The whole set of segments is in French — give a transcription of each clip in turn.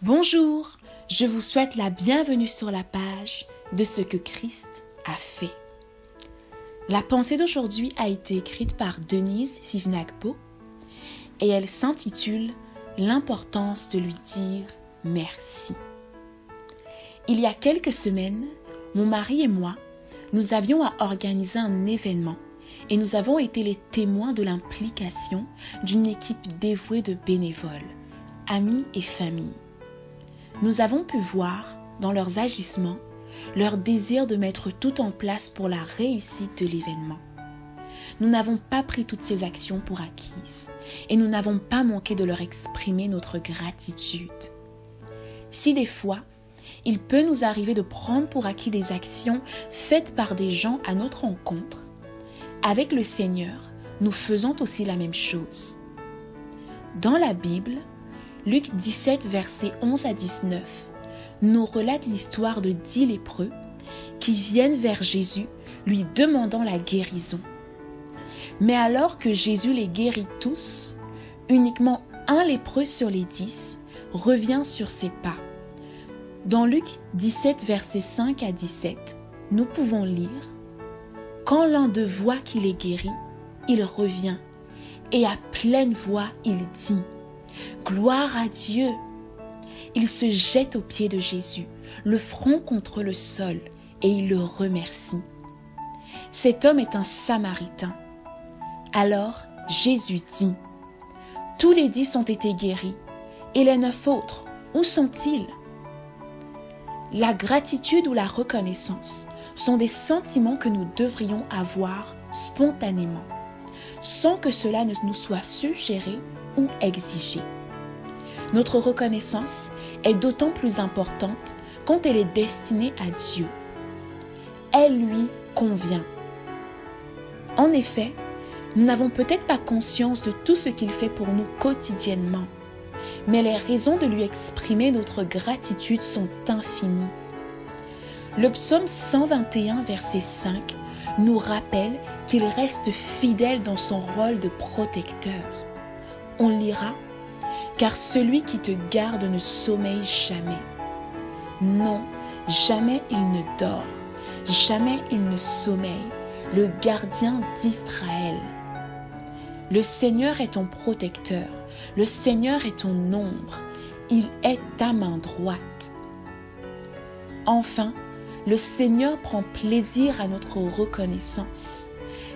Bonjour, je vous souhaite la bienvenue sur la page de ce que Christ a fait. La pensée d'aujourd'hui a été écrite par Denise Fivnakpo et elle s'intitule « L'importance de lui dire merci ». Il y a quelques semaines, mon mari et moi, nous avions à organiser un événement et nous avons été les témoins de l'implication d'une équipe dévouée de bénévoles, amis et familles. Nous avons pu voir, dans leurs agissements, leur désir de mettre tout en place pour la réussite de l'événement. Nous n'avons pas pris toutes ces actions pour acquises et nous n'avons pas manqué de leur exprimer notre gratitude. Si des fois, il peut nous arriver de prendre pour acquis des actions faites par des gens à notre rencontre, avec le Seigneur, nous faisons aussi la même chose. Dans la Bible, Luc 17, versets 11 à 19, nous relate l'histoire de 10 lépreux qui viennent vers Jésus lui demandant la guérison. Mais alors que Jésus les guérit tous, uniquement un lépreux sur les 10 revient sur ses pas. Dans Luc 17, versets 5 à 17, nous pouvons lire « Quand l'un d'eux voit qu'il est guéri, il revient, et à pleine voix il dit « Gloire à Dieu !» Il se jette aux pieds de Jésus, le front contre le sol, et il le remercie. Cet homme est un Samaritain. Alors Jésus dit « Tous les 10 ont été guéris, et les 9 autres, où sont-ils » La gratitude ou la reconnaissance sont des sentiments que nous devrions avoir spontanément, sans que cela ne nous soit suggéré ou exigé. Notre reconnaissance est d'autant plus importante quand elle est destinée à Dieu. Elle lui convient. En effet, nous n'avons peut-être pas conscience de tout ce qu'il fait pour nous quotidiennement, mais les raisons de lui exprimer notre gratitude sont infinies. Le psaume 121, verset 5, nous rappelle qu'il reste fidèle dans son rôle de protecteur. On lira « Car celui qui te garde ne sommeille jamais. Non, jamais il ne dort, jamais il ne sommeille, le gardien d'Israël. Le Seigneur est ton protecteur, le Seigneur est ton ombre, il est ta main droite. » Enfin, le Seigneur prend plaisir à notre reconnaissance,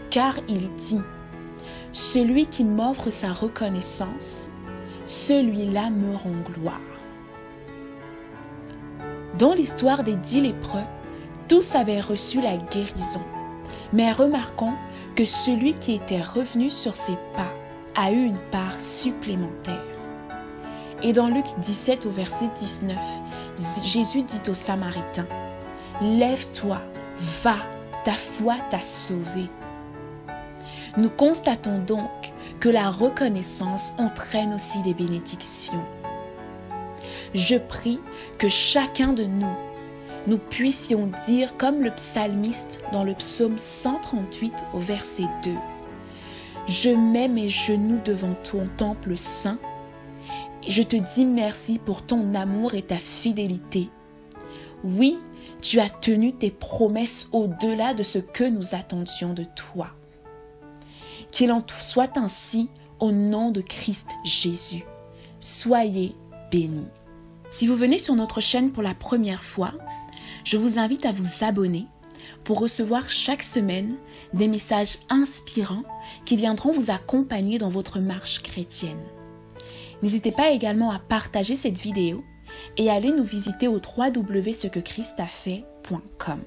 car il dit « Celui qui m'offre sa reconnaissance, celui-là me rend gloire. » Dans l'histoire des 10 lépreux, tous avaient reçu la guérison, mais remarquons que celui qui était revenu sur ses pas a eu une part supplémentaire. Et dans Luc 17 au verset 19, Jésus dit au Samaritain « Lève-toi, va, ta foi t'a sauvé. » Nous constatons donc que la reconnaissance entraîne aussi des bénédictions. Je prie que chacun de nous puissions dire comme le psalmiste dans le psaume 138 au verset 2 « Je mets mes genoux devant ton temple saint et je te dis merci pour ton amour et ta fidélité. Oui, tu as tenu tes promesses au-delà de ce que nous attendions de toi. » Qu'il en soit ainsi au nom de Christ Jésus. Soyez bénis. Si vous venez sur notre chaîne pour la première fois, je vous invite à vous abonner pour recevoir chaque semaine des messages inspirants qui viendront vous accompagner dans votre marche chrétienne. N'hésitez pas également à partager cette vidéo et à aller nous visiter au www.cequechristafait.com.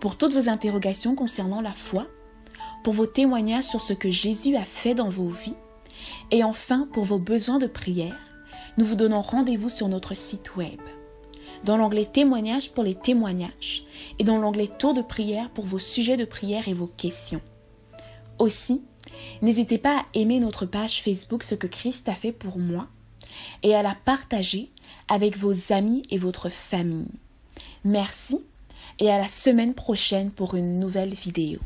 Pour toutes vos interrogations concernant la foi, pour vos témoignages sur ce que Jésus a fait dans vos vies, et enfin pour vos besoins de prière, nous vous donnons rendez-vous sur notre site web, dans l'onglet témoignages pour les témoignages et dans l'onglet tour de prière pour vos sujets de prière et vos questions. Aussi, n'hésitez pas à aimer notre page Facebook Ce que Christ a fait pour moi et à la partager avec vos amis et votre famille. Merci et à la semaine prochaine pour une nouvelle vidéo.